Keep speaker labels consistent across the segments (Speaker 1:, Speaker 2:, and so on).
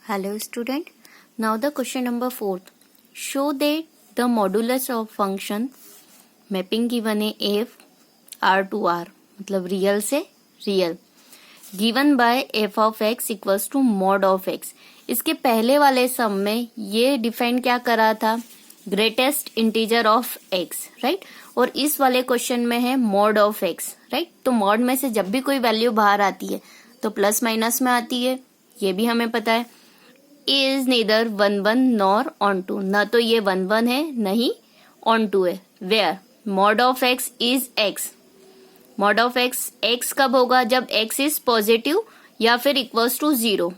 Speaker 1: Hello student. Now the question number 4. Show that the modulus of function mapping given है f r to r मतलब real से real given by f of x equals to mod of x. इसके पहले वाले सम में ये define क्या करा था, greatest integer of x, right. और इस वाले क्वेश्चन में है मॉड ऑफ x, राइट. तो मॉड में से जब भी कोई वैल्यू बाहर आती है तो प्लस माइनस में आती है, ये भी हमें पता है. Is neither 1 1 nor on to, न तो ये 1 1 है नहीं ऑन टू है. Where mod of x is x. Mod of x कब होगा, जब x इज पॉजिटिव या फिर इक्वल्स टू 0,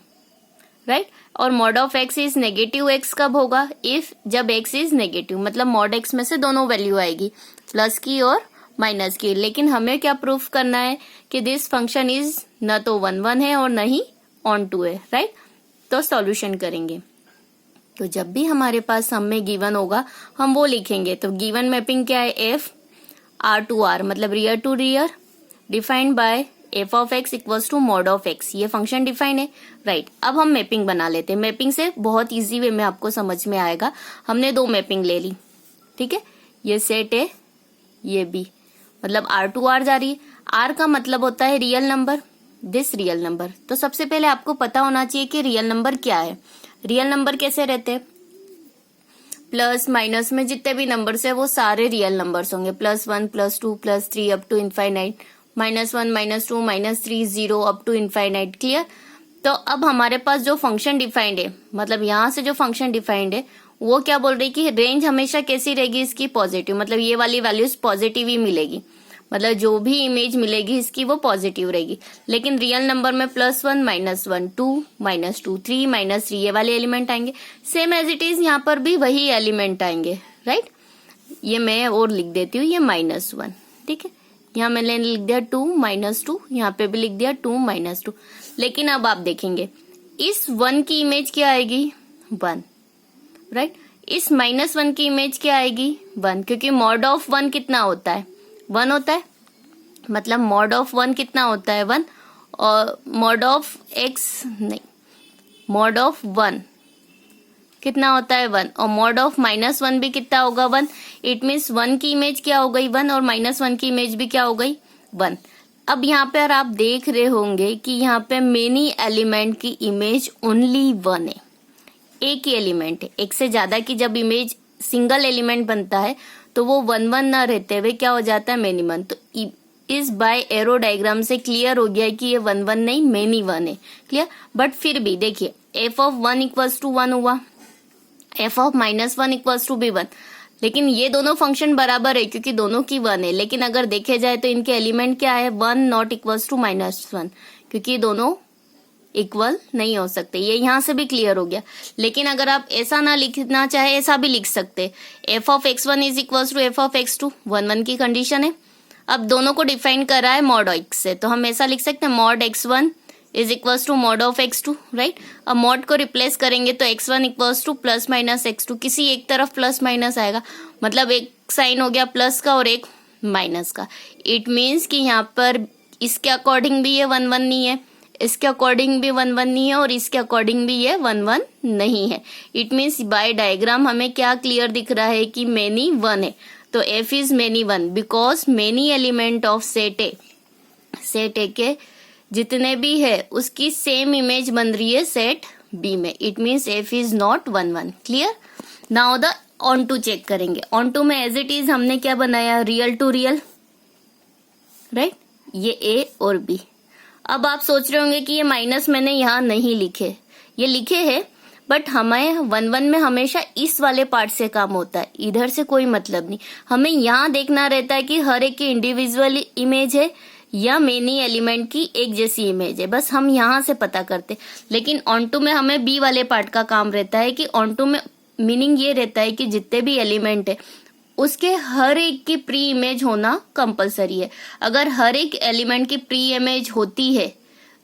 Speaker 1: राइट. और mod of x is negative x कब होगा, इफ जब x इज नेगेटिव, मतलब मॉड x में से दोनों वैल्यू आएगी, प्लस की और माइनस की. लेकिन हमें क्या प्रूफ करना है कि दिस फंक्शन इज न तो 1 1 है और न ही ऑन टू है, राइट. तो सॉल्यूशन करेंगे. तो जब भी हमारे पास सम में गिवन होगा हम वो लिखेंगे. तो गिवन मैपिंग क्या है, एफ आर टू आर मतलब real to real defined by F of X equals to mod of X. ये फंक्शन डिफाइन है, राइट. अब हम मैपिंग बना लेते हैं. मैपिंग से बहुत इजी वे में आपको समझ में आएगा. हमने दो मैपिंग ले ली, ठीक है. ये सेट है, ये भी, मतलब आर टू आर जा रही है. आर का मतलब होता है real number, this real number. तो सबसे पहले आपको पता होना चाहिए कि रियल नंबर क्या है. रियल नंबर कैसे रहते हैं, प्लस माइनस में जितने भी नंबर्स है वो सारे रियल नंबर्स होंगे. +1 +2 +3 up to infinite, -1 -2 -3 0 up to infinite. Clear. तो अब हमारे पास जो फंक्शन डिफाइंड है, मतलब यहाँ से जो फंक्शन डिफाइंड है वो क्या बोल रही है कि रेंज हमेशा कैसी रहेगी इसकी, पॉजिटिव. मतलब ये वाली वैल्यूज पॉजिटिव ही मिलेगी, मतलब जो भी इमेज मिलेगी इसकी वो पॉजिटिव रहेगी. लेकिन रियल नंबर में +1 -1 2 -2 3 -3 ये वाले एलिमेंट आएंगे. सेम एज इट इज यहाँ पर भी वही एलिमेंट आएंगे, राइट. ये मैं और लिख देती हूँ, ये -1, ठीक है. यहाँ मैंने लिख दिया 2 -2, यहाँ पे भी लिख दिया 2 -2. लेकिन अब आप देखेंगे इस 1 की इमेज क्या आएगी, 1, राइट. इस -1 की इमेज क्या आएगी, 1, क्योंकि मॉड ऑफ 1 कितना होता है, 1 होता है. मतलब मॉड ऑफ 1 कितना होता है, 1. और मॉड ऑफ x नहीं, मॉड ऑफ 1 कितना होता है, 1. और मॉड ऑफ -1 भी कितना होगा, 1. इट मीन्स 1 की इमेज क्या हो गई, 1, और -1 की इमेज भी क्या हो गई, 1. अब यहाँ पर आप देख रहे होंगे कि यहाँ पे मेनी एलिमेंट की इमेज ओनली 1 है, एक ही एलिमेंट है. एक से ज्यादा की जब इमेज सिंगल एलिमेंट बनता है तो वो 1 1 ना रहते हुए क्या हो जाता है, मेनी 1. तो इस बाय एरो डायग्राम से क्लियर हो गया कि ये 1 1 नहीं मेनी 1 है. क्लियर. बट फिर भी देखिए एफ ऑफ 1 इक्वल्स टू 1 हुआ, एफ ऑफ -1 इक्वल्स टू भी 1. लेकिन ये दोनों फंक्शन बराबर है क्योंकि दोनों की 1 है. लेकिन अगर देखे जाए तो इनके एलिमेंट क्या है, 1 नॉट इक्वल्स टू -1, क्योंकि ये दोनों इक्वल नहीं हो सकते. ये यहाँ से भी क्लियर हो गया. लेकिन अगर आप ऐसा ना लिखना चाहे ऐसा भी लिख सकते, F of x1 is equals to F of x2, 1 1 की कंडीशन है. अब दोनों को डिफाइन करा है मॉड x से, तो हम ऐसा लिख सकते हैं mod x1 is equals to mod of x2, right. अब मॉड को रिप्लेस करेंगे तो x1 इक्वल्स टू +-x2, किसी एक तरफ प्लस माइनस आएगा, मतलब एक साइन हो गया प्लस का और एक माइनस का. इट मीन्स कि यहाँ पर इसके अकॉर्डिंग भी ये 1 1 नहीं है, इसके अकॉर्डिंग भी 1 1 नहीं है, और इसके अकॉर्डिंग भी ये 1 1 नहीं है. इट मीन्स बाय डायग्राम हमें क्या क्लियर दिख रहा है कि मेनी 1 है. तो f is many 1 because many element of set ए के जितने भी है उसकी सेम इमेज बन रही है सेट बी में. It means f is not 1 1. Clear. Now the on to check करेंगे. ऑन टू में एज इट इज हमने क्या बनाया, रियल टू रियल, राइट. ये a और b. अब आप सोच रहे होंगे कि ये माइनस मैंने यहाँ नहीं लिखे, ये लिखे हैं बट हमें 1 1 में हमेशा इस वाले पार्ट से काम होता है, इधर से कोई मतलब नहीं. हमें यहाँ देखना रहता है कि हर एक की इंडिविजुअल इमेज है या मेनी एलिमेंट की एक जैसी इमेज है, बस हम यहाँ से पता करते. लेकिन ऑन टू में हमें बी वाले पार्ट का काम रहता है कि ऑन टू में मीनिंग ये रहता है कि जितने भी एलिमेंट है उसके हर एक की प्री इमेज होना कंपलसरी है. अगर हर एक एलिमेंट की प्री इमेज होती है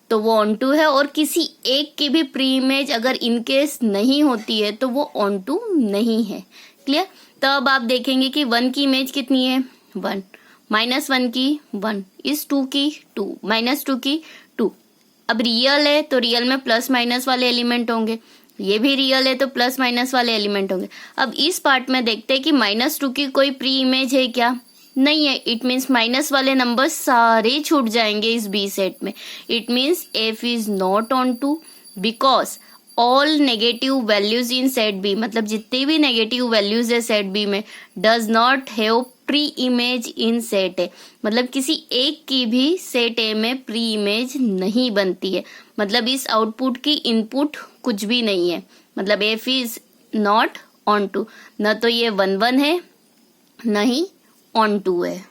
Speaker 1: तो वो ऑन टू है, और किसी एक की भी प्री इमेज अगर इनकेस नहीं होती है तो वो ऑन टू नहीं है. क्लियर. तो अब आप देखेंगे कि 1 की इमेज कितनी है, 1, -1 की 1, इस 2 की 2, -2 की 2. अब रियल है तो रियल में प्लस माइनस वाले एलिमेंट होंगे, ये भी रियल है तो प्लस माइनस वाले एलिमेंट होंगे। अब इस पार्ट में देखते हैं कि -2 की कोई प्री इमेज है क्या, नहीं है। इट मीन्स माइनस वाले नंबर सारे छूट जाएंगे इस बी सेट में। It means F is not on to because all negative values in set B, मतलब जितनी भी नेगेटिव वैल्यूज है सेट बी में, does not have preimage in set A, मतलब किसी एक की भी सेट ए में प्री इमेज नहीं बनती है। मतलब इस आउटपुट की इनपुट कुछ भी नहीं है, मतलब F is not on to, न तो ये 1 1 है न ही ऑन टू है।